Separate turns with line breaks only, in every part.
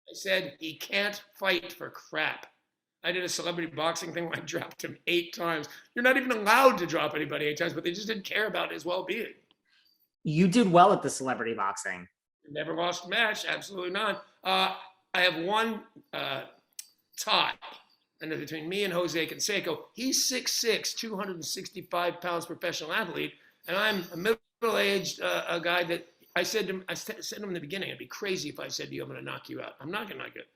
I said he can't fight for crap. I did a celebrity boxing thing where I dropped him 8 times. You're not even allowed to drop anybody 8 times, but they just didn't care about his well-being.
You did well at the celebrity boxing.
Never lost a match, absolutely not. I have one tie, and between me and Jose Canseco, he's 6'6", 265 pounds professional athlete, and I'm a middle-aged a guy that I said to him in the beginning, it'd be crazy if I said to you, I'm going to knock you out. I'm not going to knock you out.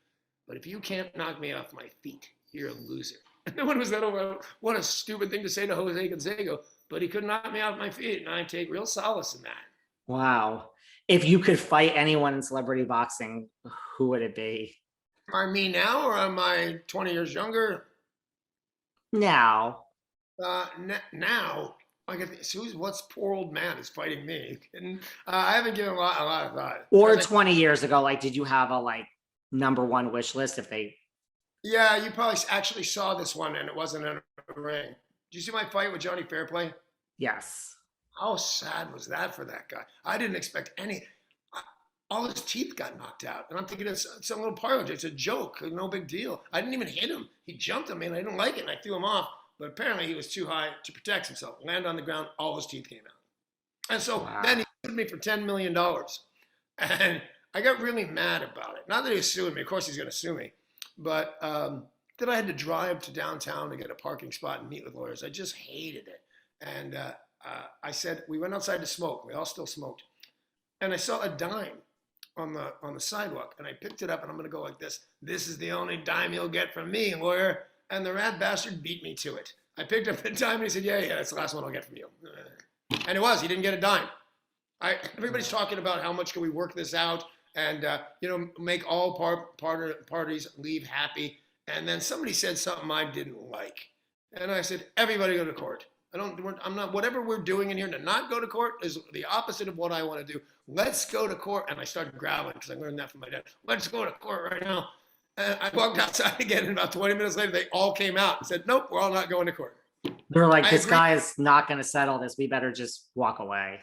But if you can't knock me off my feet, you're a loser. And when was that over? What a stupid thing to say to Jose Canseco, but he couldn't knock me off my feet, and I take real solace in that.
Wow. If you could fight anyone in celebrity boxing, who would it be?
Am I me now, or am I 20 years younger?
Now.
Now, what's poor old man is fighting me? And I haven't given a lot of thought.
Or 20 years ago, like, did you have a like number one wish list if they?
Yeah, you probably actually saw this one, and it wasn't in a ring. Did you see my fight with Johnny Fairplay?
Yes.
How sad was that for that guy? I didn't expect any. All his teeth got knocked out, and I'm thinking it's some little part of it. It's a joke, no big deal. I didn't even hit him. He jumped on me, and I didn't like it, and I threw him off. But apparently, he was too high to protect himself. Land on the ground, all his teeth came out, and so then he sued me for $10 million, and I got really mad about it. Not that he was suing me. Of course, he's going to sue me, but that I had to drive to downtown to get a parking spot and meet with lawyers. I just hated it, and I said we went outside to smoke. We all still smoked, and I saw a dime on the sidewalk, and I picked it up, and I'm going to go like this. This is the only dime you'll get from me, lawyer. And the rat bastard beat me to it. I picked up the dime, and he said, yeah, that's the last one I'll get from you. And it was. He didn't get a dime. Everybody's talking about how much can we work this out and, make all parties leave happy. And then somebody said something I didn't like. And I said, everybody go to court. I'm not, whatever we're doing in here to not go to court is the opposite of what I want to do. Let's go to court. And I started growling because I learned that from my dad. Let's go to court right now. And I walked outside again, and about 20 minutes later, they all came out and said, nope, we're all not going to court.
They're like, this guy is not going to settle this. We better just walk away.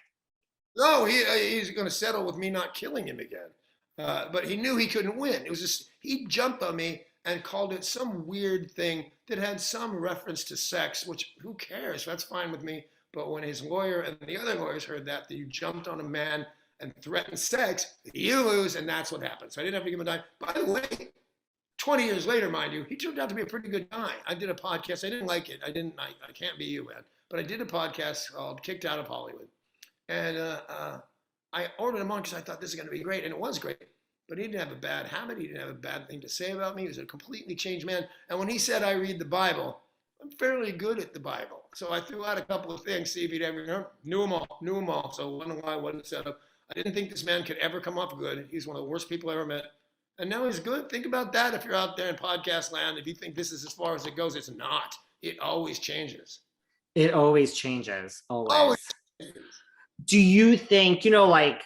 No, he's going to settle with me not killing him again. But he knew he couldn't win. It was just, he jumped on me and called it some weird thing that had some reference to sex, which who cares? That's fine with me. But when his lawyer and the other lawyers heard that you jumped on a man and threatened sex, you lose, and that's what happened. So I didn't have to give him a dime. By the way, 20 years later, mind you, he turned out to be a pretty good guy. I did a podcast. I didn't like it. I can't be you, man. But I did a podcast called Kicked Out of Hollywood. And I ordered him on because I thought this is going to be great. And it was great. But he didn't have a bad habit. He didn't have a bad thing to say about me. He was a completely changed man. And when he said I read the Bible, I'm fairly good at the Bible. So I threw out a couple of things, see if he'd ever knew them all. So wasn't a lie, wasn't a setup. I didn't think this man could ever come off good. He's one of the worst people I ever met. And now he's good. Think about that if you're out there in podcast land. If you think this is as far as it goes, it's not. It always changes.
It always changes.
Always changes.
Do you think, like,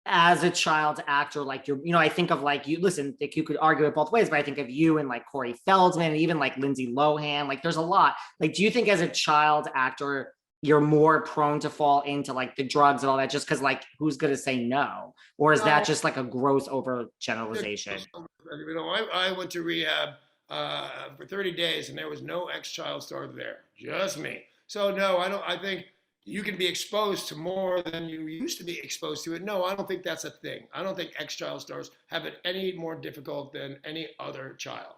as a child actor, like I think of like you, listen, like you could argue it both ways, but I think of you and like Corey Feldman and even like Lindsay Lohan, like there's a lot. Like, do you think as a child actor, you're more prone to fall into like the drugs and all that just because like who's going to say no? Or is that just like a gross overgeneralization?
I went to rehab for 30 days and there was no ex-child star there, just me. So no, I think you can be exposed to more than you used to be exposed to it. No, I don't think that's a thing. I don't think ex-child stars have it any more difficult than any other child.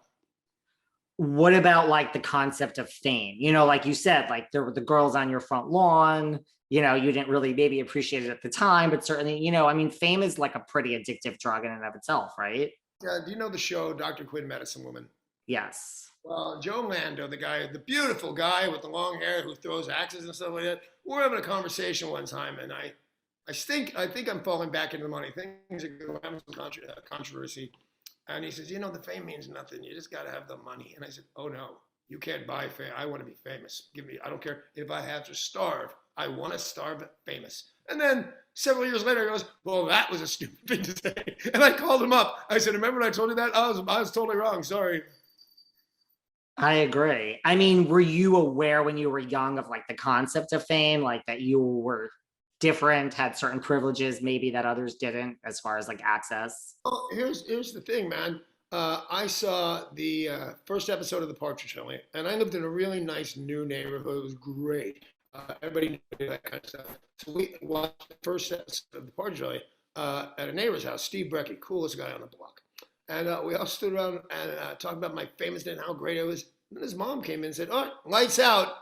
What about like the concept of fame? Like you said, like there were the girls on your front lawn, you didn't really maybe appreciate it at the time, but certainly, fame is like a pretty addictive drug in and of itself, right?
Yeah. Do you know the show, Dr. Quinn, Medicine Woman?
Yes.
Well, Joe Lando, the beautiful guy with the long hair who throws axes and stuff like that, we're having a conversation one time, and I think I'm falling back into the money. Things are having some controversy. And he says, the fame means nothing. You just got to have the money. And I said, oh, no, you can't buy fame. I want to be famous. I don't care if I have to starve. I want to starve famous. And then several years later, he goes, well, that was a stupid thing to say. And I called him up. I said, remember when I told you that? I was totally wrong. Sorry.
I agree. Were you aware when you were young of like the concept of fame, like that you were different, had certain privileges maybe that others didn't as far as like access?
Oh, here's the thing, man. I saw the first episode of the Partridge Family, and I lived in a really nice new neighborhood. It was great. Everybody knew that kind of stuff. So we watched the first episode of the Partridge Family at a neighbor's house, Steve Brecky, coolest guy on the block. And we all stood around and talked about my famous day and how great it was. And his mom came in and said, "All right, lights out."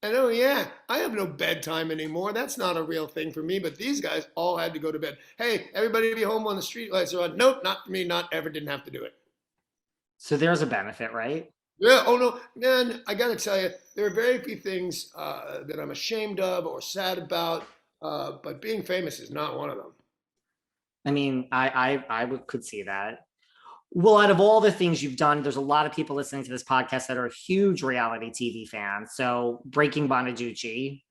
And oh yeah, I have no bedtime anymore. That's not a real thing for me. But these guys all had to go to bed. Hey, everybody be home when the street lights are on. Nope, not for me. Not ever. Didn't have to do it.
So there's a benefit, right?
Yeah. Oh no, man. I gotta tell you, there are very few things that I'm ashamed of or sad about. But being famous is not one of them.
I mean, could see that. Well, out of all the things you've done, there's a lot of people listening to this podcast that are huge reality TV fans. So Breaking Bonaduce,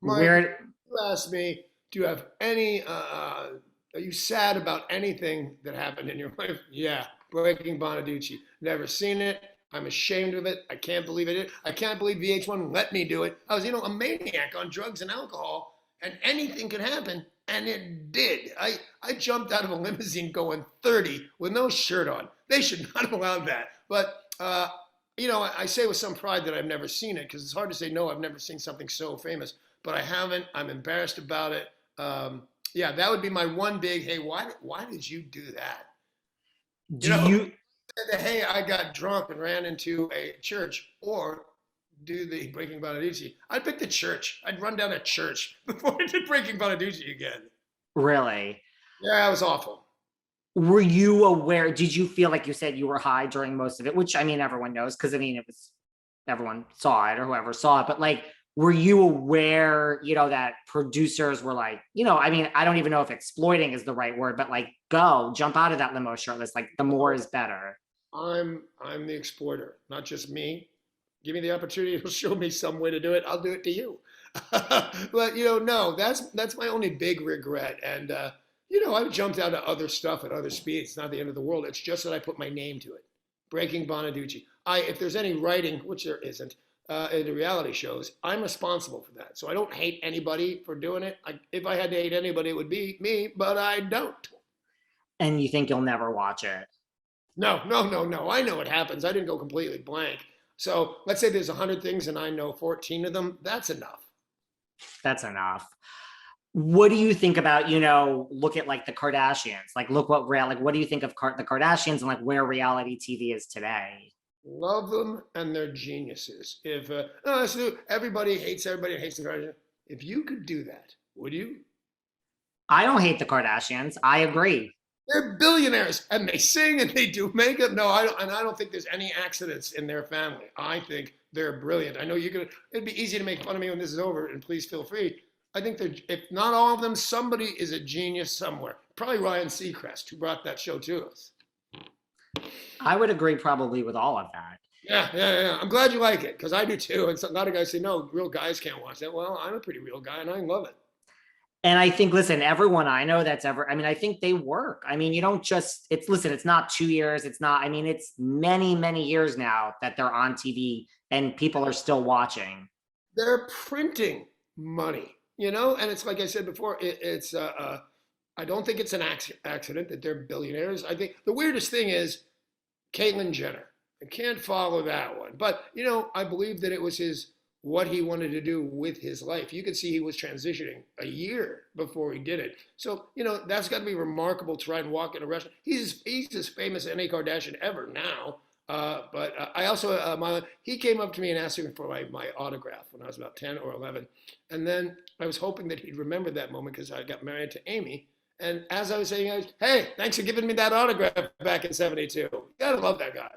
Mike,
where
you asked me, do you have any? Are you sad about anything that happened in your life? Yeah, Breaking Bonaduce. Never seen it. I'm ashamed of it. I can't believe it. I can't believe VH1 let me do it. I was, a maniac on drugs and alcohol, and anything could happen, and it did. I jumped out of a limousine going 30 with no shirt on. They should not have allowed that. But I say with some pride that I've never seen it because it's hard to say no. I've never seen something so famous, but I haven't. I'm embarrassed about it. Yeah, that would be my one big. Hey, why did you do that?
do you
Hey, I got drunk and ran into a church, or do the Breaking Bonaduce. I'd pick the church. I'd run down a church before I did Breaking Bonaduce again.
really?
Yeah, it was awful.
Were you aware? Did you feel like you said you were high during most of it? Which I mean, everyone knows because I mean, it was everyone saw it or whoever saw it. But like, were you aware, that producers were like, I mean, I don't even know if exploiting is the right word, but like, go jump out of that limo shirtless. Like, the more is better.
I'm the exploiter, not just me. Give me the opportunity to show me some way to do it. I'll do it to you. But no, that's my only big regret. And I've jumped out of other stuff at other speeds. It's not the end of the world. It's just that I put my name to it. Breaking Bonaduce. If there's any writing, which there isn't, in the reality shows, I'm responsible for that. So I don't hate anybody for doing it. If I had to hate anybody, it would be me, but I don't.
And you think you'll never watch it?
No. I know what happens. I didn't go completely blank. So let's say there's 100 things and I know 14 of them. That's enough.
That's enough. What do you think about, look at like the Kardashians, like look what do you think of the Kardashians and like where reality TV is today?
Love them, and they're geniuses. If everybody hates the Kardashians. If you could do that, would you?
I don't hate the Kardashians. I agree.
They're billionaires, and they sing and they do makeup. No, I don't think there's any accidents in their family. I think they're brilliant. I know it'd be easy to make fun of me when this is over, and please feel free. I think if not all of them, somebody is a genius somewhere. Probably Ryan Seacrest, who brought that show to us.
I would agree probably with all of that.
Yeah. I'm glad you like it, because I do too. And a lot of guys say, no, real guys can't watch that. Well, I'm a pretty real guy, and I love it.
And I think, listen, everyone I know I think they work. I mean, it's not 2 years. It's many, many years now that they're on TV and people are still watching.
They're printing money, and it's like I said before, I don't think it's an accident that they're billionaires. I think the weirdest thing is Caitlyn Jenner. I can't follow that one. But, I believe that it was what he wanted to do with his life. You could see he was transitioning a year before he did it. So, that's got to be remarkable to try and walk in a restaurant. He's as famous as any Kardashian ever now. But I also, he came up to me and asked me for my autograph when I was about 10 or 11. And then I was hoping that he'd remember that moment because I got married to Amy. And as I was saying, hey, thanks for giving me that autograph back in '72. You gotta love that guy.